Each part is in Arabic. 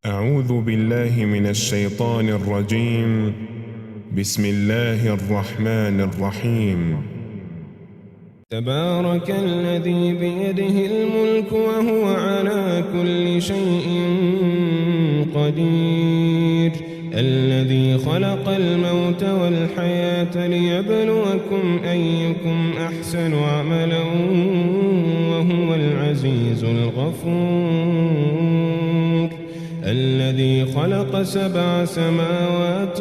أعوذ بالله من الشيطان الرجيم. بسم الله الرحمن الرحيم. تبارك الذي بيده الملك وهو على كل شيء قدير، الذي خلق الموت والحياة ليبلوكم أيكم أحسن عملا وهو العزيز الغفور، الذي خلق 7 سماوات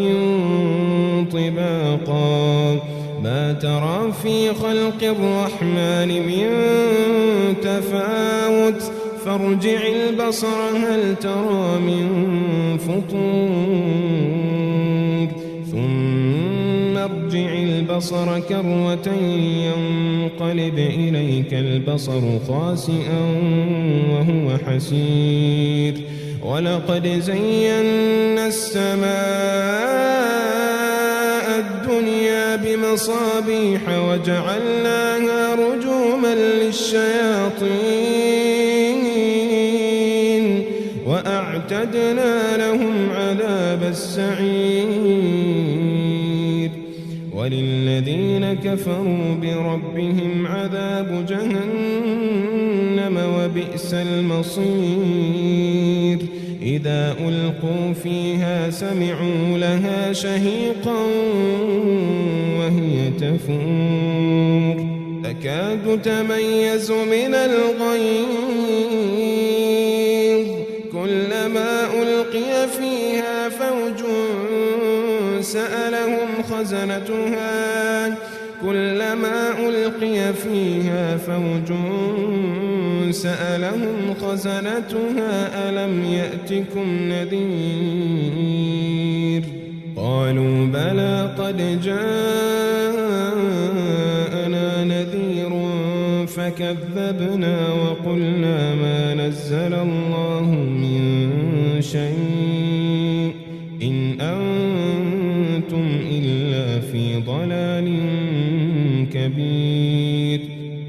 طباقا ما ترى في خلق الرحمن من تفاوت فارجع البصر هل ترى من فطور ثم ارجع البصر كرتين ينقلب إليك البصر خاسئا وهو حسير، ولقد زينا السماء الدنيا بمصابيح وجعلناها رجوما للشياطين وأعتدنا لهم عذاب السعير، وللذين كفروا بربهم عذاب جهنم وبئس المصير، إذا ألقوا فيها سمعوا لها شهيقا وهي تفور تكاد تميز من الغيظ، كلما ألقي فيها فوج سألهم خزنتها ألم يأتكم نذير؟ قالوا بلى قد جاءنا نذير فكذبنا وقلنا ما نزل الله من شيء إن أنتم إلا في ضلال كبير،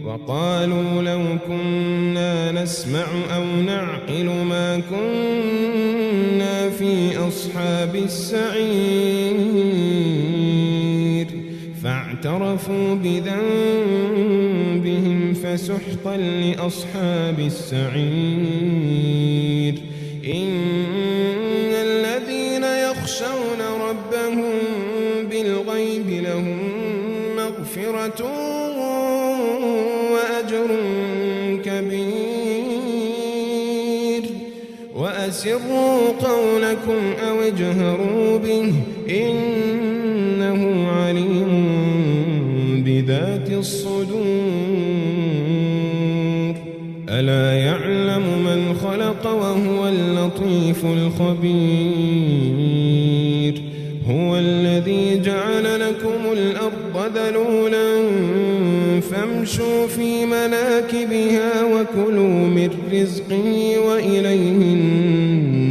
وقالوا لو كنا نسمع أو نعقل ما كنا في أصحاب السعير، فاعترفوا بذنبهم فسحقا لأصحاب السعير، إن الذين يخشون ربهم بالغيب لهم مغفرة وأجر كبير، وأسروا قولكم أو اجهروا به إنه عليم بذات الصدور، ألا يعلم من خلق وهو اللطيف الخبير، هو الذي جعل لكم الأرض ذلولا فامشوا في مناكبها وكلوا من رزقه وإليه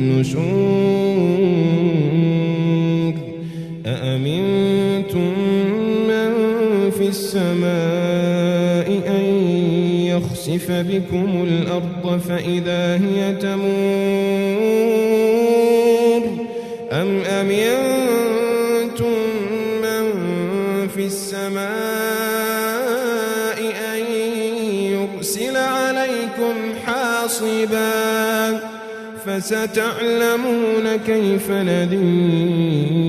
النشور، أأمنتم من في السماء أن يخسف بكم الأرض فإذا هي تمور، أم أمنتم من في السماء أن يرسل عليكم حاصبا فستعلمون كيف نذير،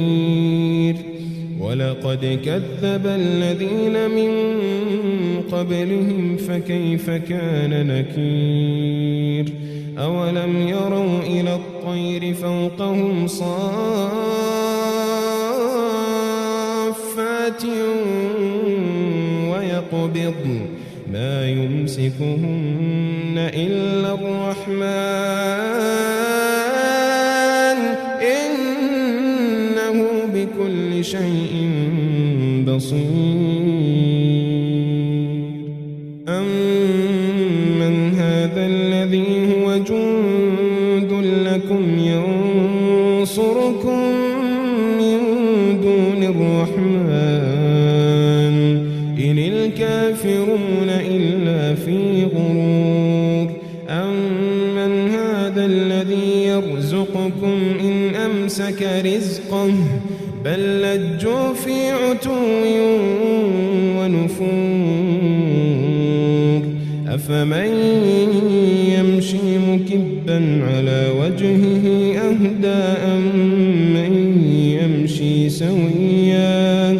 ولقد كذب الذين من قبلهم فكيف كان نكير، أولم يروا إلى الطير فوقهم صافات ويقبضن ما يمسكهن إلا الرحمن إنه بكل شيء بصير، أمن هذا الذي هو جند لكم ينصركم من دون الرحمن إن الكافرون إلا في غرور، أمن هذا الذي يرزقكم إن أمسك رزقه بل لجوا في عتو ونفور أفمن يمشي مكبا على وجهه أهدى أمن يمشي سويا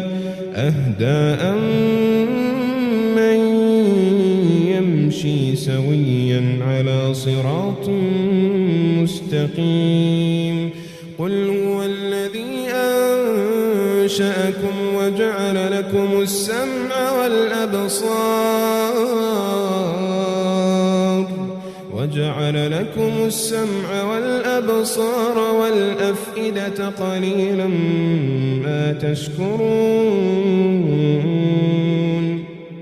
على صراط مستقيم قل هو الذي أنشأكم وجعل لكم السمع والأبصار والأفئدة قليلا ما تشكرون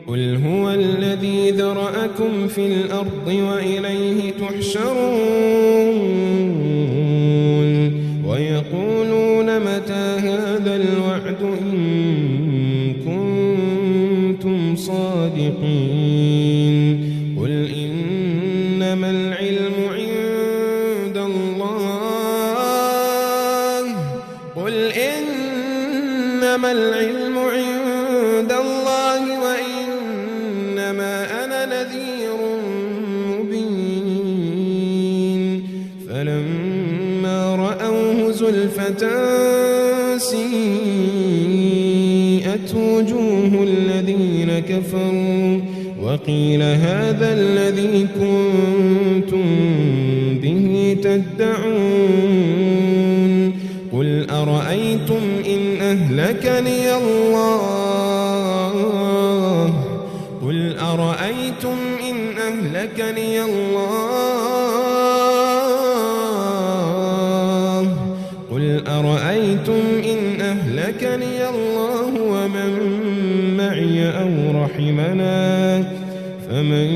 قل هو الذي ذرأكم في الأرض وإليه تحشرون ويقولون متى هذا الوعد إن كنتم صادقين قل إنما العلم عند الله وإنما أنا نذير مبين فلما رأوه زلفة سيئت وجوه الذين كفروا وقيل هذا الذي كنتم به تدعون قل أرأيتم إن أهلكني الله ومن معي أو رحمنا فمن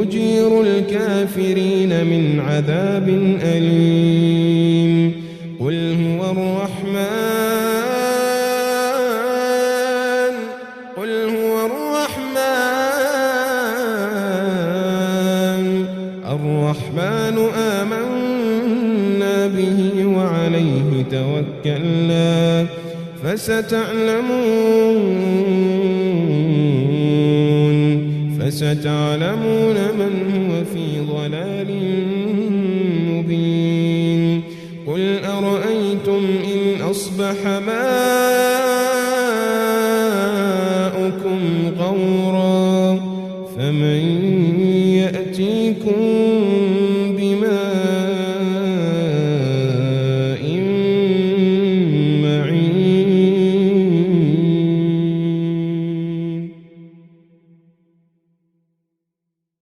يجير الكافرين من عذاب أليم قل هو الرحمن آمنا به وعليه توكلنا فستعلمون من هو في ضلال مبين قل أرأيتم إن أصبح ماؤكم